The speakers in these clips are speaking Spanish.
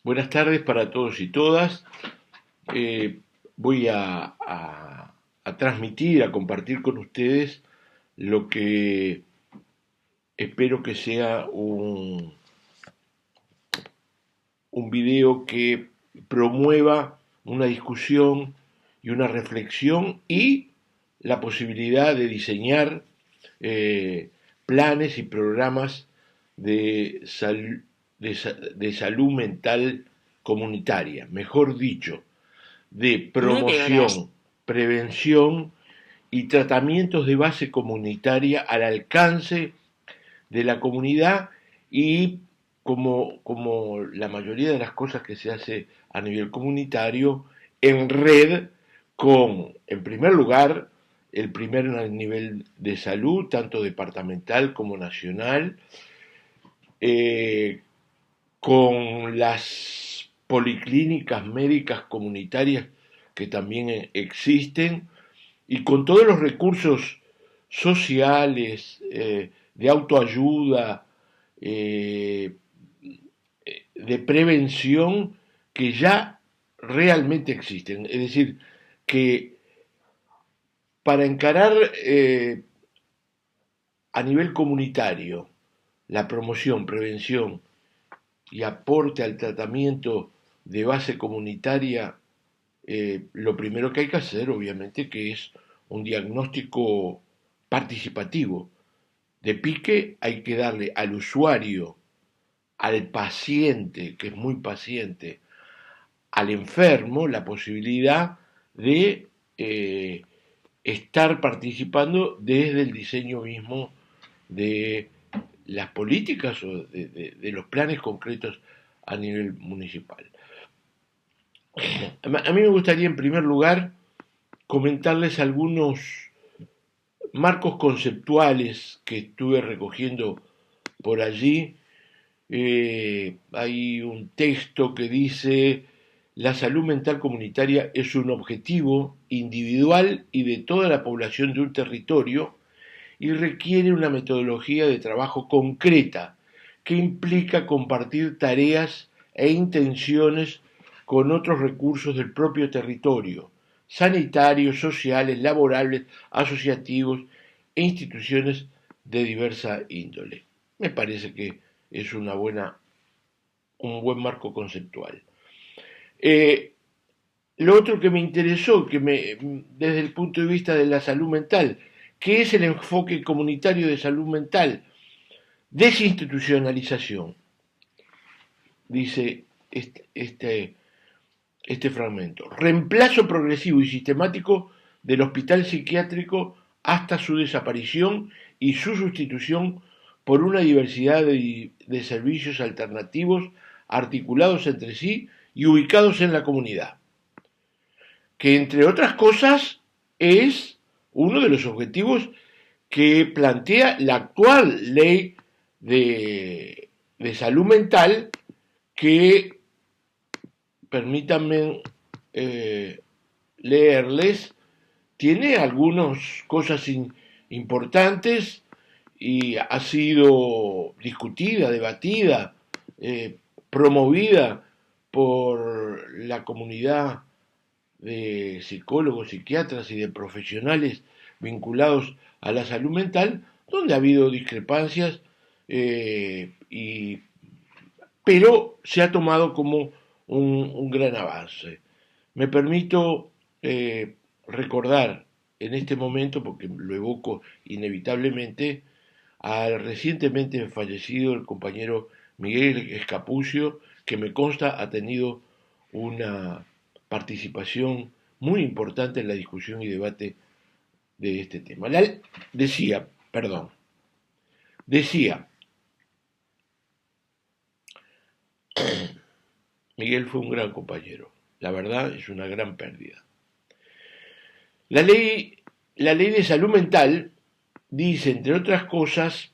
Buenas tardes para todos y todas. Voy a transmitir, a compartir con ustedes lo que espero que sea un video que promueva una discusión y una reflexión y la posibilidad de diseñar planes y programas de, de salud mental comunitaria, mejor dicho, de Muy bien. promoción, prevención y tratamientos de base comunitaria al alcance de la comunidad y como la mayoría de las cosas que se hace a nivel comunitario, en red con, en primer lugar, el primer nivel de salud, tanto departamental como nacional, eh, con las policlínicas médicas comunitarias que también existen y con todos los recursos sociales, de autoayuda, eh, de prevención que ya realmente existen. Es decir, que para encarar a nivel comunitario la promoción, prevención y aporte al tratamiento de base comunitaria, lo primero que hay que hacer, obviamente, que es un diagnóstico participativo. De pique hay que darle al usuario, al paciente, que es muy paciente, al enfermo, la posibilidad de estar participando desde el diseño mismo de las políticas o de los planes concretos a nivel municipal. A mí me gustaría, en primer lugar, comentarles algunos marcos conceptuales que estuve recogiendo por allí. Hay un texto que dice: la salud mental comunitaria es un objetivo individual y de toda la población de un territorio y requiere una metodología de trabajo concreta que implica compartir tareas e intenciones con otros recursos del propio territorio, sanitarios, sociales, laborables, asociativos e instituciones de diversa índole. Me parece que es un buen marco conceptual. Eh, lo otro que me interesó, desde el punto de vista de la salud mental, ¿qué es el enfoque comunitario de salud mental? Desinstitucionalización, dice este fragmento. Reemplazo progresivo y sistemático del hospital psiquiátrico hasta su desaparición y su sustitución por una diversidad de servicios alternativos articulados entre sí y ubicados en la comunidad, que entre otras cosas es uno de los objetivos que plantea la actual ley de salud mental, que permítanme leerles, tiene algunas cosas importantes y ha sido discutida, debatida, promovida por la comunidad de psicólogos, psiquiatras y de profesionales vinculados a la salud mental, donde ha habido discrepancias, pero se ha tomado como un gran avance. Me permito recordar en este momento, porque lo evoco inevitablemente, al recientemente fallecido el compañero Miguel Escapucio, que me consta ha tenido una participación muy importante en la discusión y debate de este tema. Decía, Miguel fue un gran compañero, la verdad es una gran pérdida. La ley, la ley de salud mental dice, entre otras cosas,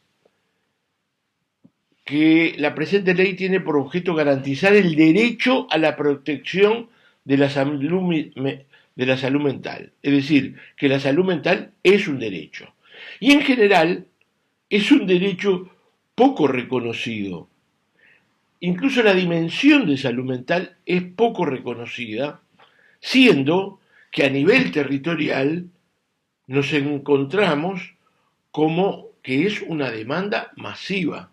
que la presente ley tiene por objeto garantizar el derecho a la protección de la salud mental. Es decir, que la salud mental es un derecho. Y en general es un derecho poco reconocido. incluso la dimensión de salud mental es poco reconocida, siendo que a nivel territorial nos encontramos como que es una demanda masiva,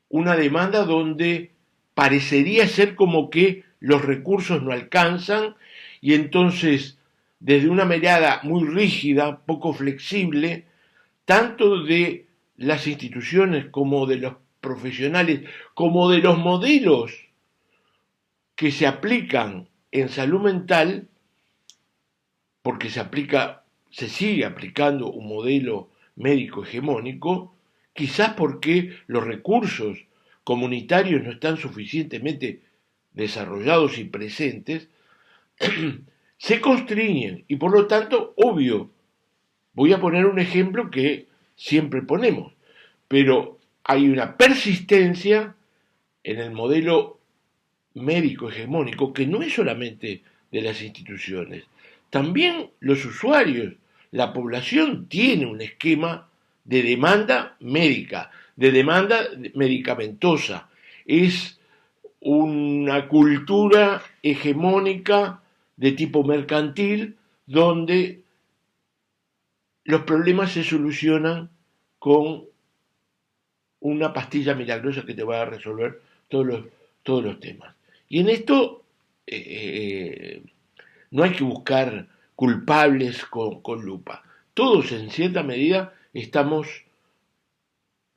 una demanda donde parecería ser como que los recursos no alcanzan y entonces desde una mirada muy rígida, poco flexible, tanto de las instituciones como de los profesionales, como de los modelos que se aplican en salud mental, porque se sigue aplicando un modelo médico hegemónico, quizás porque los recursos comunitarios no están suficientemente desarrollados y presentes, se constriñen y por lo tanto, obvio, voy a poner un ejemplo que siempre ponemos, pero hay una persistencia en el modelo médico hegemónico que no es solamente de las instituciones, también los usuarios, la población tiene un esquema de demanda médica, de demanda medicamentosa, es una cultura hegemónica de tipo mercantil donde los problemas se solucionan con una pastilla milagrosa que te va a resolver todos los temas. Y en esto no hay que buscar culpables con lupa. Todos en cierta medida estamos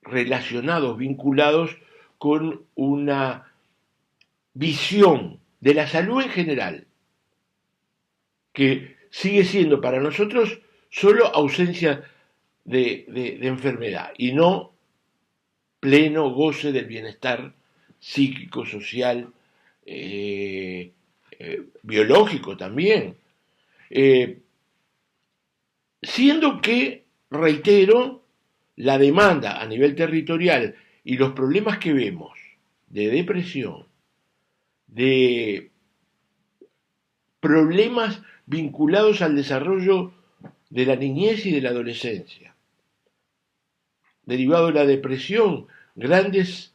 relacionados, vinculados con una visión de la salud en general, que sigue siendo para nosotros solo ausencia de enfermedad y no pleno goce del bienestar psíquico, social, biológico también. Siendo que, reitero, la demanda a nivel territorial y los problemas que vemos de depresión, de problemas vinculados al desarrollo de la niñez y de la adolescencia, derivado de la depresión, grandes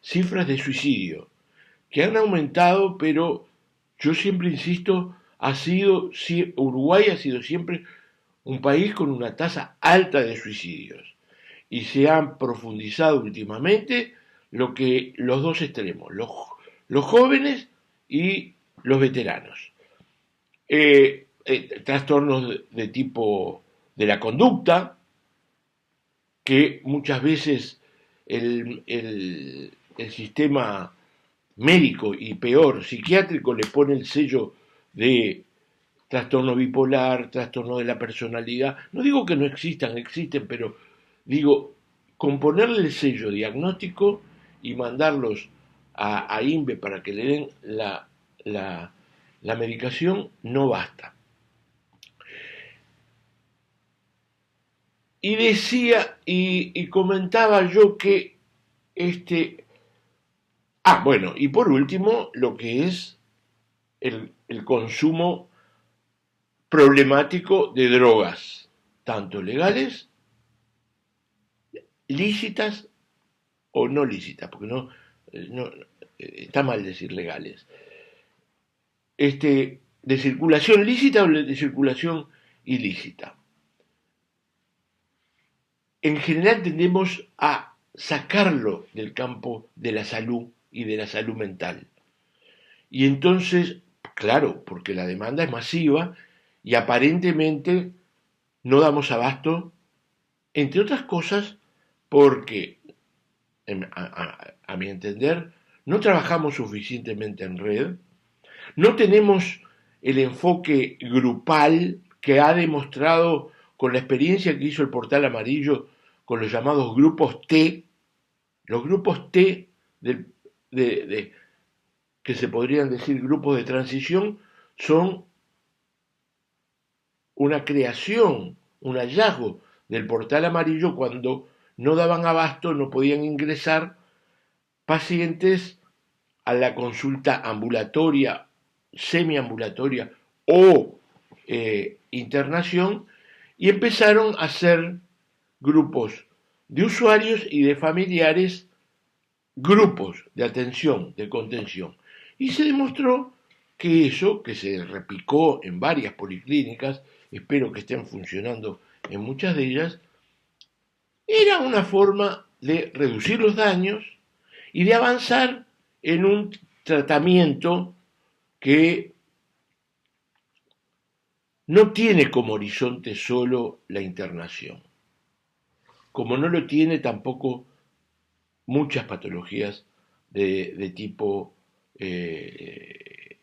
cifras de suicidio, que han aumentado, pero yo siempre insisto, Uruguay ha sido siempre un país con una tasa alta de suicidios y se han profundizado últimamente los dos extremos, los jóvenes y los veteranos. Trastornos de tipo de la conducta, que muchas veces el sistema médico y peor psiquiátrico le pone el sello de trastorno bipolar, trastorno de la personalidad. No digo que no existan, existen, pero digo, con ponerle el sello diagnóstico y mandarlos a INVE para que le den la medicación no basta. Y decía y comentaba yo que bueno, y por último, lo que es el consumo problemático de drogas, tanto legales, lícitas o no lícitas, porque no está mal decir legales, de circulación lícita o de circulación ilícita. En general tendemos a sacarlo del campo de la salud y de la salud mental. Y entonces, claro, porque la demanda es masiva y aparentemente no damos abasto, entre otras cosas, porque, a mi entender, no trabajamos suficientemente en red, no tenemos el enfoque grupal que ha demostrado con la experiencia que hizo el Portal Amarillo con los llamados grupos T, los grupos T que se podrían decir grupos de transición, son una creación, un hallazgo del Portal Amarillo cuando no daban abasto, no podían ingresar pacientes a la consulta ambulatoria, semiambulatoria o internación, y empezaron a hacer grupos de usuarios y de familiares, grupos de atención, de contención. Y se demostró que eso, que se replicó en varias policlínicas, espero que estén funcionando en muchas de ellas, era una forma de reducir los daños y de avanzar en un tratamiento que no tiene como horizonte solo la internación, como no lo tiene tampoco muchas patologías de tipo de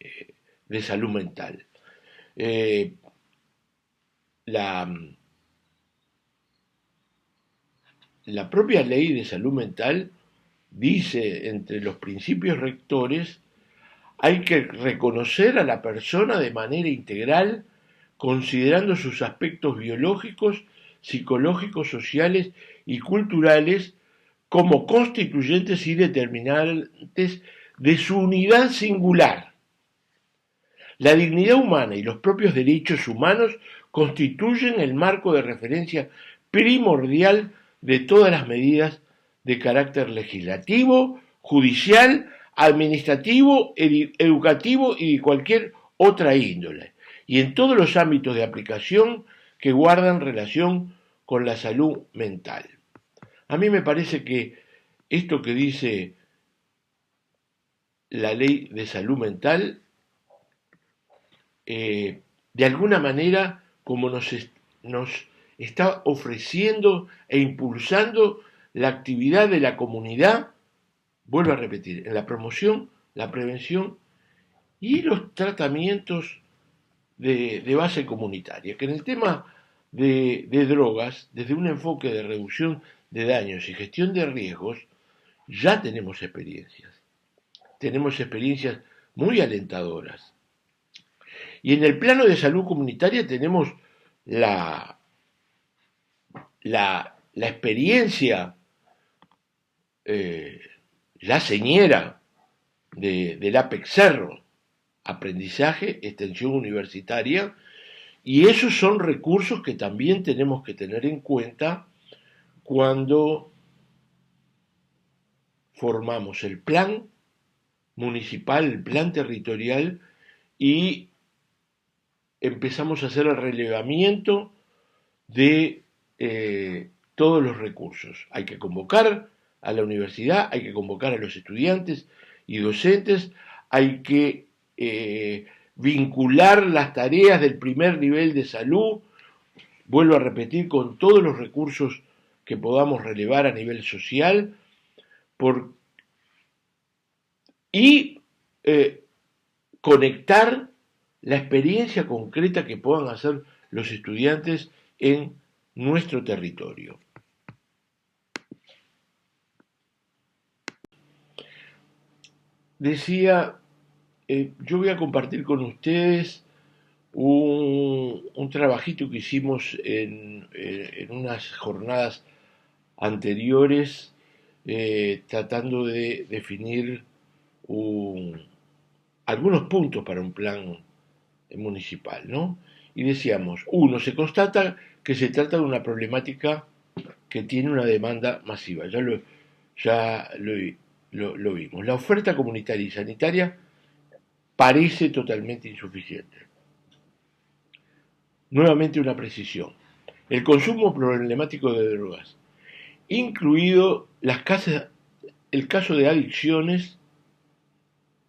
salud mental. Eh, la, la propia ley de salud mental dice entre los principios rectores hay que reconocer a la persona de manera integral, considerando sus aspectos biológicos, psicológicos, sociales y culturales como constituyentes y determinantes de su unidad singular. La dignidad humana y los propios derechos humanos constituyen el marco de referencia primordial de todas las medidas de carácter legislativo, judicial, administrativo, educativo y de cualquier otra índole, y en todos los ámbitos de aplicación que guardan relación con la salud mental. A mí me parece que esto que dice la ley de salud mental, de alguna manera, como nos está ofreciendo e impulsando la actividad de la comunidad, vuelvo a repetir, en la promoción, la prevención y los tratamientos de base comunitaria, que en el tema de drogas, desde un enfoque de reducción de daños y gestión de riesgos, ya tenemos experiencias muy alentadoras. Y en el plano de salud comunitaria tenemos la, la experiencia, la señera del APEC Cerro, aprendizaje, extensión universitaria, y esos son recursos que también tenemos que tener en cuenta cuando formamos el plan municipal, el plan territorial y empezamos a hacer el relevamiento de todos los recursos. Hay que convocar a la universidad, hay que convocar a los estudiantes y docentes, hay que vincular las tareas del primer nivel de salud, vuelvo a repetir, con todos los recursos que podamos relevar a nivel social, y conectar la experiencia concreta que puedan hacer los estudiantes en nuestro territorio. Decía, yo voy a compartir con ustedes un trabajito que hicimos en unas jornadas anteriores, tratando de definir algunos puntos para un plan municipal, ¿no? Y decíamos, uno, se constata que se trata de una problemática que tiene una demanda masiva, ya lo vimos. La oferta comunitaria y sanitaria parece totalmente insuficiente. Nuevamente una precisión. El consumo problemático de drogas, incluido el caso de adicciones,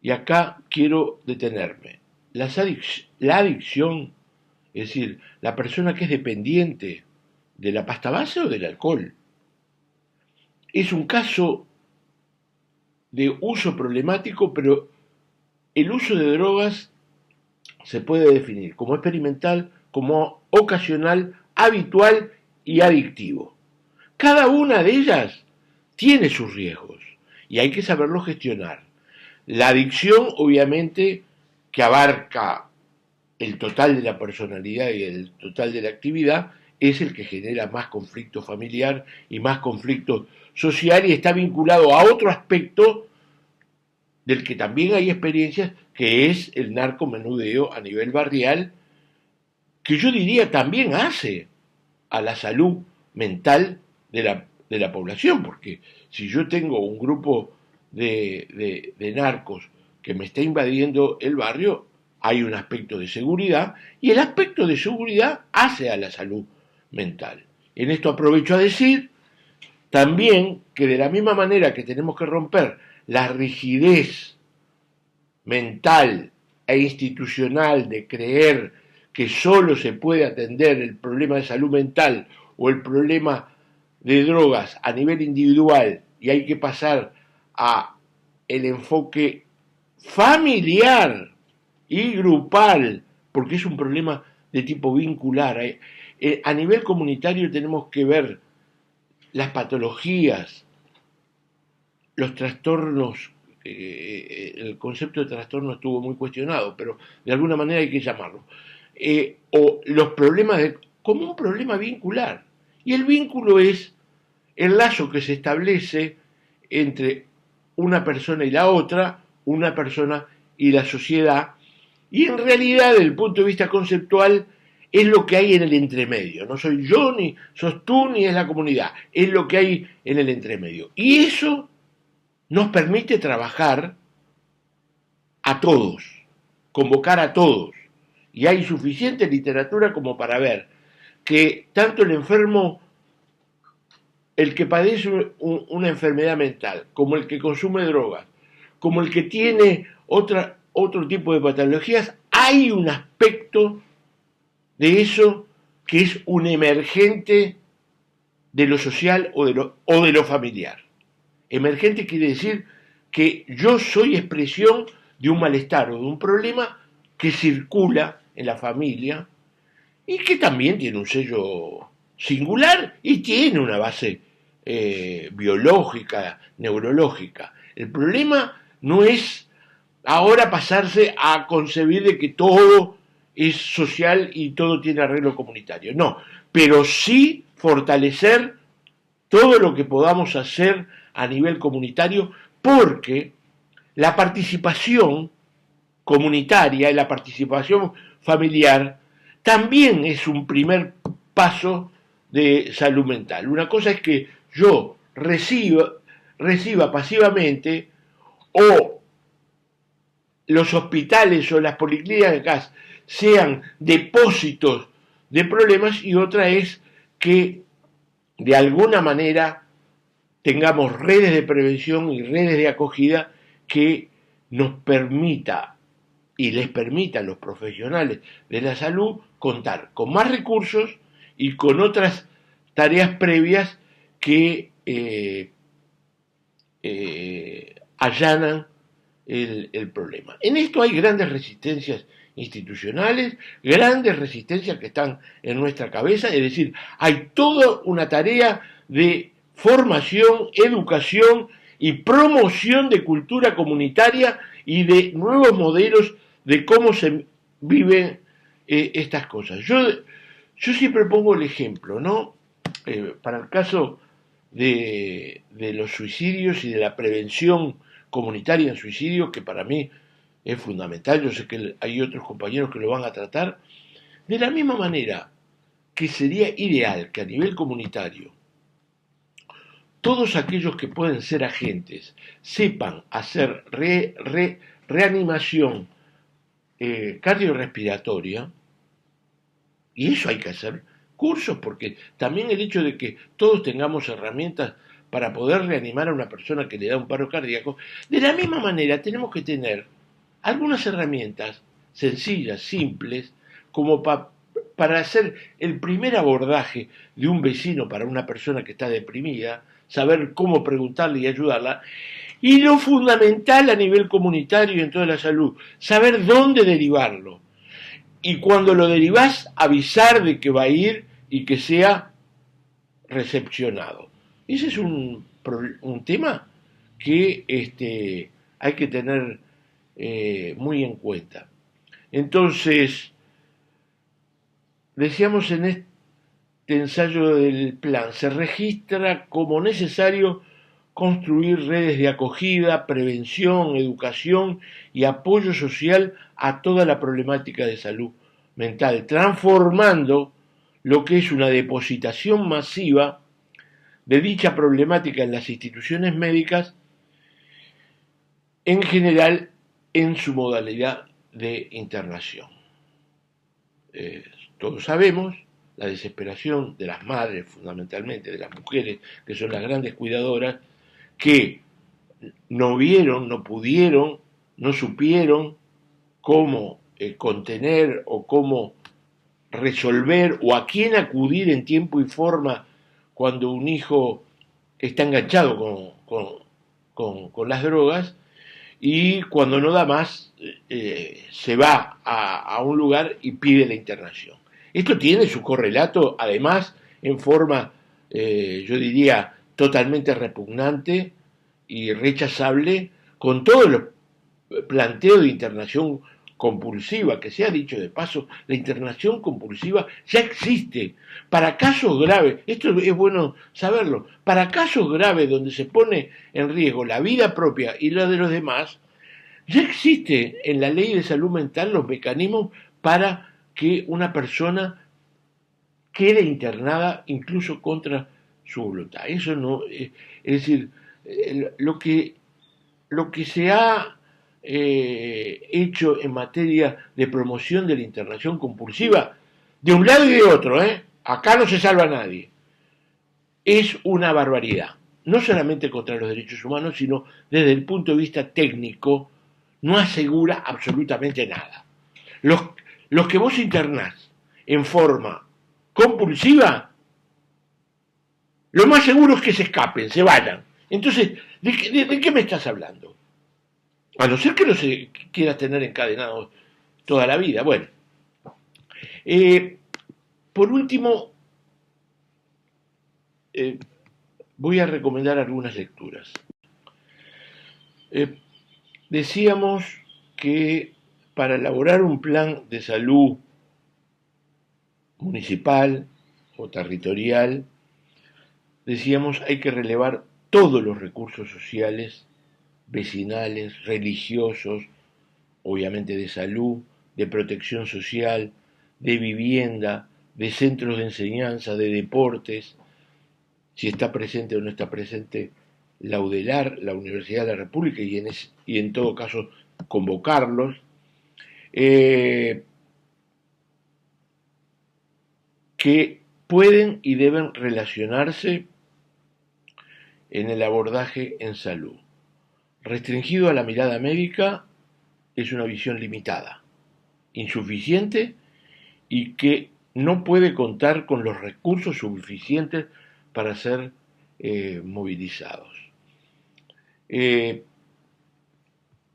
y acá quiero detenerme. La adicción, es decir, la persona que es dependiente de la pasta base o del alcohol, es un caso de uso problemático, pero el uso de drogas se puede definir como experimental, como ocasional, habitual y adictivo. Cada una de ellas tiene sus riesgos y hay que saberlo gestionar. La adicción, obviamente, que abarca el total de la personalidad y el total de la actividad, es el que genera más conflicto familiar y más conflicto social y está vinculado a otro aspecto del que también hay experiencias, que es el narcomenudeo a nivel barrial, que yo diría también hace a la salud mental de de la población, porque si yo tengo un grupo de narcos que me está invadiendo el barrio, hay un aspecto de seguridad, y el aspecto de seguridad hace a la salud mental. En esto aprovecho a decir también que de la misma manera que tenemos que romper la rigidez mental e institucional de creer que solo se puede atender el problema de salud mental o el problema de drogas a nivel individual y hay que pasar a el enfoque familiar y grupal, porque es un problema de tipo vincular. A nivel comunitario tenemos que ver las patologías, los trastornos, el concepto de trastorno estuvo muy cuestionado, pero de alguna manera hay que llamarlo, o los problemas como un problema vincular. Y el vínculo es el lazo que se establece entre una persona y la otra, una persona y la sociedad, y en realidad, desde el punto de vista conceptual, es lo que hay en el entremedio. No soy yo, ni sos tú, ni es la comunidad. Es lo que hay en el entremedio. Y eso nos permite trabajar a todos, convocar a todos. Y hay suficiente literatura como para ver que tanto el enfermo, el que padece una enfermedad mental, como el que consume drogas, como el que tiene otro tipo de patologías, hay un aspecto de eso que es un emergente de lo social o de lo familiar. Emergente quiere decir que yo soy expresión de un malestar o de un problema que circula en la familia y que también tiene un sello singular y tiene una base biológica, neurológica. El problema no es ahora pasarse a concebir de que todo es social y todo tiene arreglo comunitario. No, pero sí fortalecer todo lo que podamos hacer a nivel comunitario, porque la participación comunitaria y la participación familiar también es un primer paso de salud mental. Una cosa es que yo reciba pasivamente o los hospitales o las policlínicas sean depósitos de problemas y otra es que de alguna manera tengamos redes de prevención y redes de acogida que nos permita y les permita a los profesionales de la salud contar con más recursos y con otras tareas previas que allanan el problema. En esto hay grandes resistencias institucionales, grandes resistencias que están en nuestra cabeza, es decir, hay toda una tarea de formación, educación y promoción de cultura comunitaria y de nuevos modelos de cómo se viven estas cosas. Yo siempre pongo el ejemplo, ¿no? Para el caso de los suicidios y de la prevención comunitaria en suicidio, que para mí es fundamental, yo sé que hay otros compañeros que lo van a tratar, de la misma manera que sería ideal que a nivel comunitario todos aquellos que pueden ser agentes sepan hacer reanimación cardiorrespiratoria, y eso hay que hacer cursos, porque también el hecho de que todos tengamos herramientas para poder reanimar a una persona que le da un paro cardíaco, de la misma manera tenemos que tener algunas herramientas sencillas, simples, como para hacer el primer abordaje de un vecino para una persona que está deprimida, saber cómo preguntarle y ayudarla, y lo fundamental a nivel comunitario y en toda la salud, saber dónde derivarlo. Y cuando lo derivás, avisar de que va a ir y que sea recepcionado. Ese es un tema que hay que tener muy en cuenta. Entonces, decíamos en este ensayo del plan, se registra como necesario construir redes de acogida, prevención, educación y apoyo social a toda la problemática de salud mental, transformando lo que es una depositación masiva de dicha problemática en las instituciones médicas, en general en su modalidad de internación. Todos sabemos la desesperación de las madres, fundamentalmente de las mujeres, que son las grandes cuidadoras, que no vieron, no pudieron, no supieron cómo contener o cómo resolver o a quién acudir en tiempo y forma cuando un hijo está enganchado con las drogas, y cuando no da más se va a un lugar y pide la internación. Esto tiene su correlato, además, en forma, yo diría, totalmente repugnante y rechazable, con todos los planteos de internación compulsiva, que se ha dicho de paso, la internación compulsiva ya existe. Para casos graves, esto es bueno saberlo, para casos graves donde se pone en riesgo la vida propia y la de los demás, ya existe en la ley de salud mental los mecanismos para que una persona quede internada incluso contra su voluntad. Eso no, es decir, lo que se ha hecho en materia de promoción de la internación compulsiva, de un lado y de otro, acá no se salva a nadie, es una barbaridad. No solamente contra los derechos humanos, sino desde el punto de vista técnico, no asegura absolutamente nada. Los que vos internás en forma compulsiva, lo más seguro es que se escapen, se vayan. Entonces, ¿de qué me estás hablando? A no ser que no se quiera tener encadenado toda la vida. Bueno, por último, voy a recomendar algunas lecturas. Decíamos que para elaborar un plan de salud municipal o territorial, decíamos, hay que relevar todos los recursos sociales, vecinales, religiosos, obviamente de salud, de protección social, de vivienda, de centros de enseñanza, de deportes, si está presente o no está presente la UDELAR, la Universidad de la República, y en todo caso convocarlos, que pueden y deben relacionarse en el abordaje en salud. Restringido a la mirada médica es una visión limitada, insuficiente y que no puede contar con los recursos suficientes para ser movilizados. En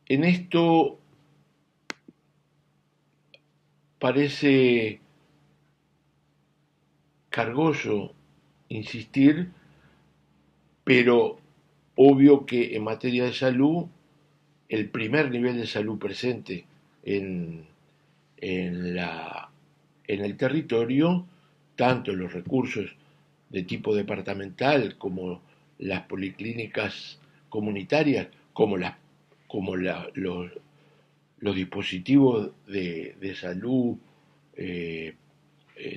esto parece cargoso insistir, pero obvio que en materia de salud, el primer nivel de salud presente en el territorio, tanto los recursos de tipo departamental como las policlínicas comunitarias, como los dispositivos de salud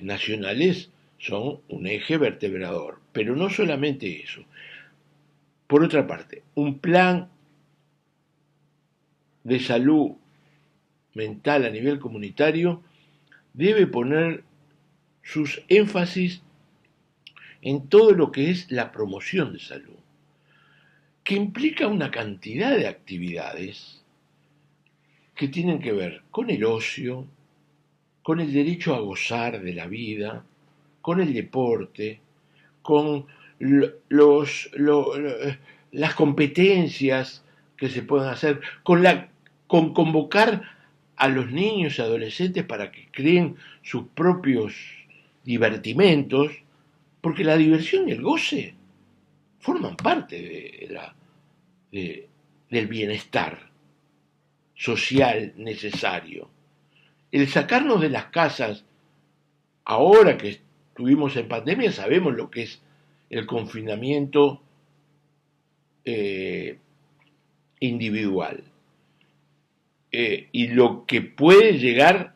nacionales, son un eje vertebrador. Pero no solamente eso. Por otra parte, un plan de salud mental a nivel comunitario debe poner sus énfasis en todo lo que es la promoción de salud, que implica una cantidad de actividades que tienen que ver con el ocio, con el derecho a gozar de la vida, con el deporte, con las competencias que se pueden hacer, con convocar a los niños y adolescentes para que creen sus propios divertimentos, porque la diversión y el goce forman parte del bienestar social necesario. El sacarnos de las casas, ahora que estuvimos en pandemia, sabemos lo que es el confinamiento individual y lo que puede llegar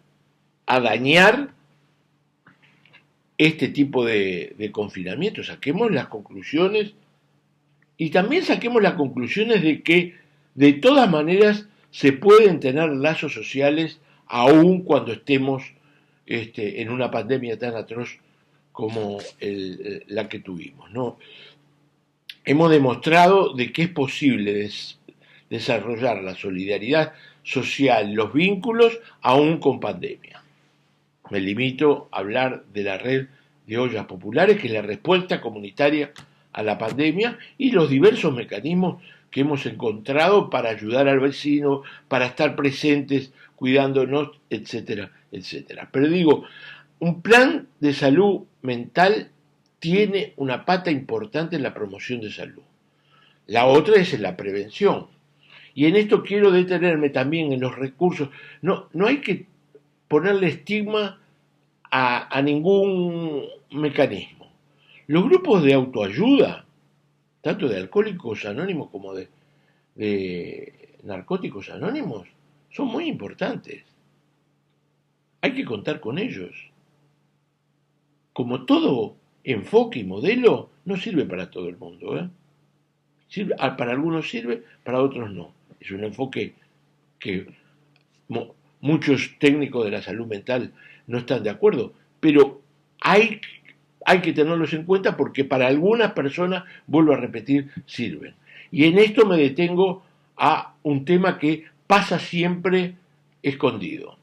a dañar este tipo de confinamiento, saquemos las conclusiones y también saquemos las conclusiones de que de todas maneras se pueden tener lazos sociales aun cuando estemos en una pandemia tan atroz como la que tuvimos, ¿no? Hemos demostrado de que es posible desarrollar la solidaridad social, los vínculos, aún con pandemia. Me limito a hablar de la red de ollas populares, que es la respuesta comunitaria a la pandemia, y los diversos mecanismos que hemos encontrado para ayudar al vecino, para estar presentes, cuidándonos, etcétera, etcétera. Pero digo, un plan de salud mental tiene una pata importante en la promoción de salud. La otra es en la prevención. Y en esto quiero detenerme también en los recursos. No hay que ponerle estigma a ningún mecanismo. Los grupos de autoayuda, tanto de alcohólicos anónimos como de narcóticos anónimos, son muy importantes. Hay que contar con ellos. Como todo enfoque y modelo, no sirve para todo el mundo, ¿eh? Para algunos sirve, para otros no. Es un enfoque que muchos técnicos de la salud mental no están de acuerdo, pero hay que tenerlos en cuenta porque para algunas personas, vuelvo a repetir, sirven. Y en esto me detengo a un tema que pasa siempre escondido.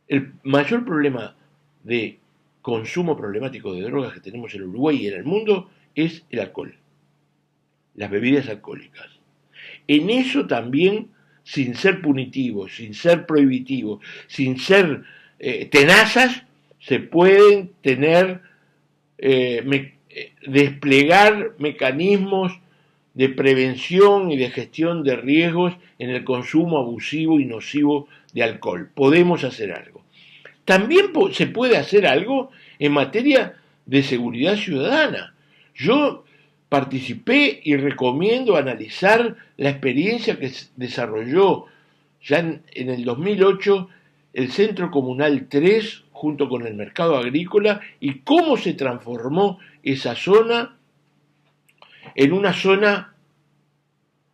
El mayor problema de consumo problemático de drogas que tenemos en Uruguay y en el mundo es el alcohol, las bebidas alcohólicas. En eso también, sin ser punitivos, sin ser prohibitivos, sin ser tenazas, se pueden tener, desplegar mecanismos de prevención y de gestión de riesgos en el consumo abusivo y nocivo de alcohol. Podemos hacer algo. También se puede hacer algo en materia de seguridad ciudadana. Yo participé y recomiendo analizar la experiencia que desarrolló ya en el 2008 el Centro Comunal 3 junto con el mercado agrícola y cómo se transformó esa zona en una zona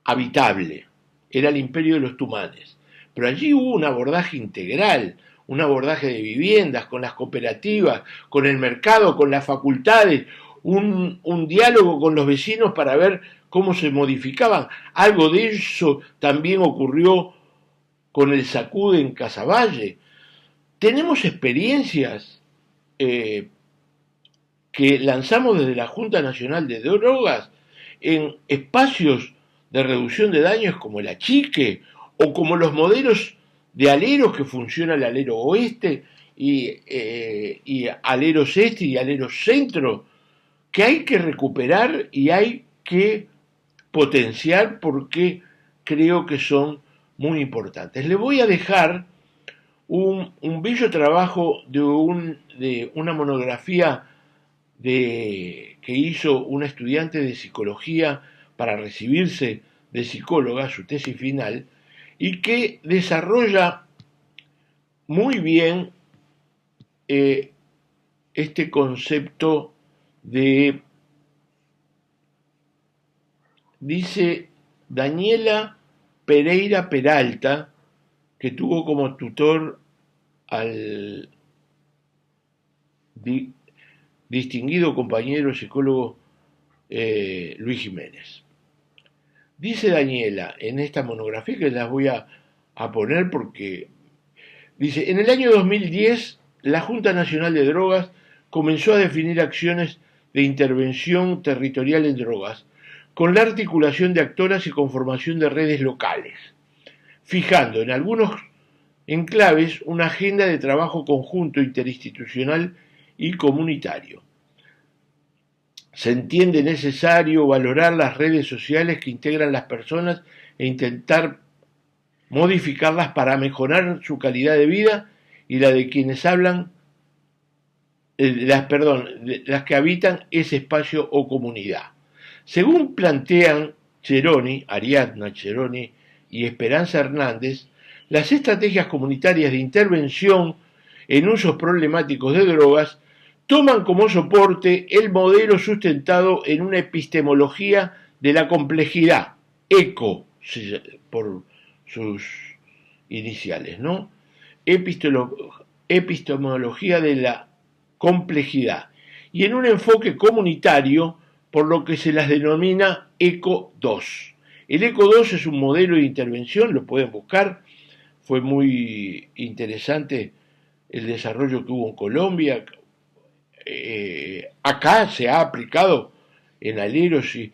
habitable. Era el imperio de los Tumanes. Pero allí hubo un abordaje integral, un abordaje de viviendas, con las cooperativas, con el mercado, con las facultades, un diálogo con los vecinos para ver cómo se modificaban. Algo de eso también ocurrió con el Sacude en Casaballe. Tenemos experiencias que lanzamos desde la Junta Nacional de Drogas en espacios de reducción de daños como el Achique o como los modelos de aleros que funciona el alero oeste y aleros este y aleros centro, que hay que recuperar y hay que potenciar porque creo que son muy importantes. Le voy a dejar un bello trabajo de una monografía que hizo una estudiante de psicología para recibirse de psicóloga, su tesis final, y que desarrolla muy bien este concepto de, dice Daniela Pereira Peralta, que tuvo como tutor al distinguido compañero psicólogo Luis Jiménez. Dice Daniela en esta monografía, que las voy a poner porque dice, en el año 2010 la Junta Nacional de Drogas comenzó a definir acciones de intervención territorial en drogas, con la articulación de actoras y conformación de redes locales, fijando en algunos enclaves una agenda de trabajo conjunto interinstitucional y comunitario. Se entiende necesario valorar las redes sociales que integran las personas e intentar modificarlas para mejorar su calidad de vida y la de quienes hablan, las que habitan ese espacio o comunidad. Según plantean Ariadna Cheroni y Esperanza Hernández, las estrategias comunitarias de intervención en usos problemáticos de drogas toman como soporte el modelo sustentado en una epistemología de la complejidad, ECO, por sus iniciales, ¿no? Epistemología de la complejidad, y en un enfoque comunitario, por lo que se las denomina ECO 2. El ECO 2 es un modelo de intervención, lo pueden buscar, fue muy interesante el desarrollo que hubo en Colombia. Acá se ha aplicado en Aleros y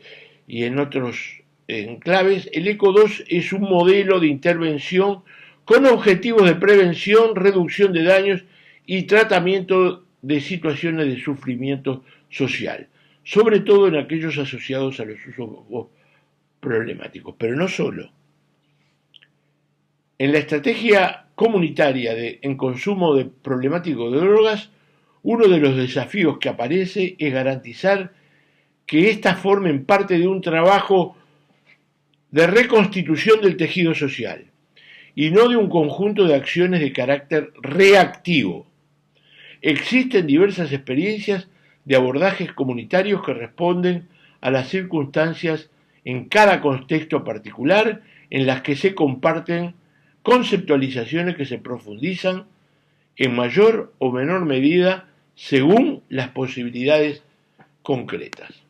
en otros enclaves. El ECO 2 es un modelo de intervención con objetivos de prevención, reducción de daños y tratamiento de situaciones de sufrimiento social, sobre todo en aquellos asociados a los usos problemáticos, pero no solo. En la estrategia comunitaria en consumo de problemático de drogas, uno de los desafíos que aparece es garantizar que éstas formen parte de un trabajo de reconstitución del tejido social y no de un conjunto de acciones de carácter reactivo. Existen diversas experiencias de abordajes comunitarios que responden a las circunstancias en cada contexto particular, en las que se comparten conceptualizaciones que se profundizan en mayor o menor medida según las posibilidades concretas.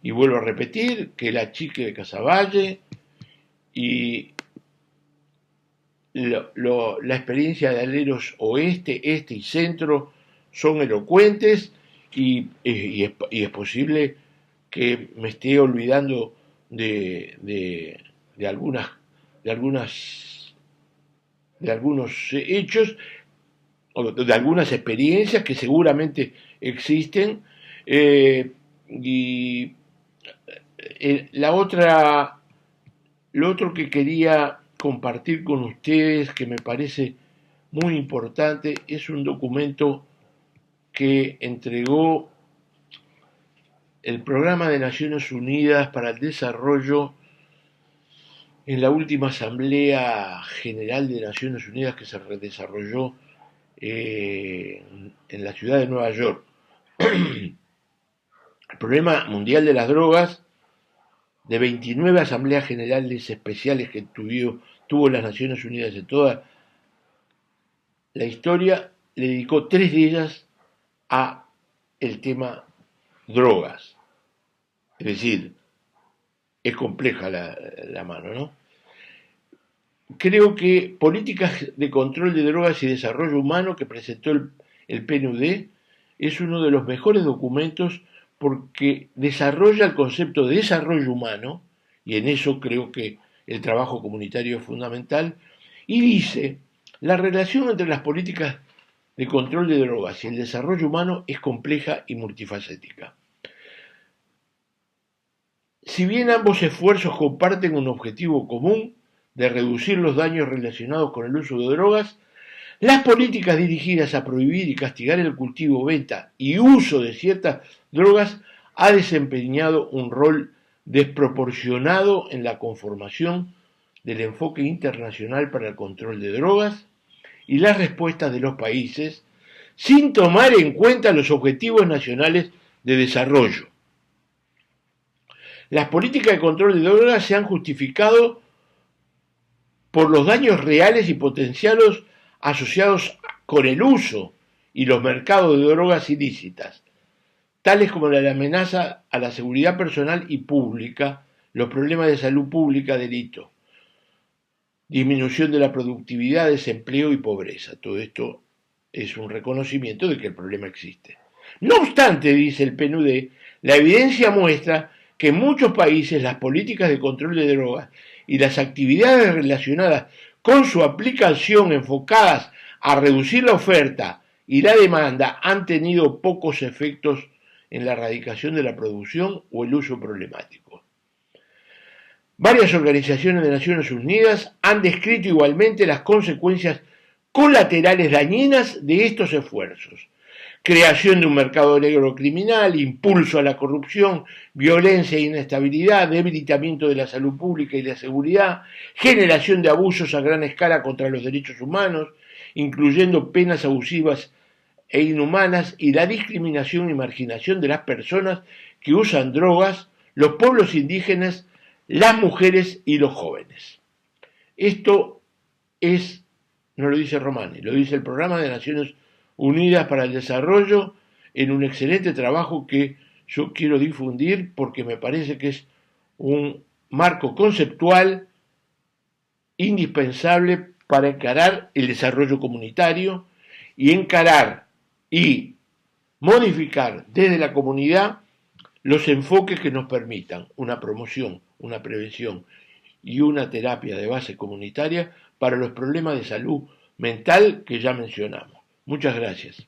Y vuelvo a repetir que la Chique de Casaballe y la experiencia de Aleros Oeste, Este y Centro son elocuentes y es posible que me esté olvidando de algunos hechos o de algunas experiencias que seguramente existen. Lo otro que quería compartir con ustedes, que me parece muy importante, es un documento que entregó el Programa de Naciones Unidas para el Desarrollo en la última Asamblea General de Naciones Unidas que se desarrolló en la ciudad de Nueva York. El Problema Mundial de las Drogas, de 29 asambleas generales especiales que tuvo las Naciones Unidas en toda la historia, le dedicó 3 de ellas a el tema drogas. Es decir, es compleja la mano, ¿no? Creo que Políticas de Control de Drogas y Desarrollo Humano, que presentó el PNUD, es uno de los mejores documentos porque desarrolla el concepto de desarrollo humano, y en eso creo que el trabajo comunitario es fundamental, y dice, la relación entre las políticas de control de drogas y el desarrollo humano es compleja y multifacética. Si bien ambos esfuerzos comparten un objetivo común de reducir los daños relacionados con el uso de drogas, las políticas dirigidas a prohibir y castigar el cultivo, venta y uso de ciertas drogas ha desempeñado un rol desproporcionado en la conformación del enfoque internacional para el control de drogas y las respuestas de los países, sin tomar en cuenta los objetivos nacionales de desarrollo. Las políticas de control de drogas se han justificado por los daños reales y potenciales asociados con el uso y los mercados de drogas ilícitas, tales como la amenaza a la seguridad personal y pública, los problemas de salud pública, delito, disminución de la productividad, desempleo y pobreza. Todo esto es un reconocimiento de que el problema existe. No obstante, dice el PNUD, la evidencia muestra que en muchos países las políticas de control de drogas y las actividades relacionadas con su aplicación enfocadas a reducir la oferta y la demanda han tenido pocos efectos en la erradicación de la producción o el uso problemático. Varias organizaciones de Naciones Unidas han descrito igualmente las consecuencias colaterales dañinas de estos esfuerzos. Creación de un mercado negro criminal, impulso a la corrupción, violencia e inestabilidad, debilitamiento de la salud pública y la seguridad, generación de abusos a gran escala contra los derechos humanos, incluyendo penas abusivas e inhumanas y la discriminación y marginación de las personas que usan drogas, los pueblos indígenas, las mujeres y los jóvenes. Esto no lo dice Romani, lo dice el Programa de Naciones Unidas para el Desarrollo en un excelente trabajo que yo quiero difundir porque me parece que es un marco conceptual indispensable para encarar el desarrollo comunitario y encarar y modificar desde la comunidad los enfoques que nos permitan una promoción, una prevención y una terapia de base comunitaria para los problemas de salud mental que ya mencionamos. Muchas gracias.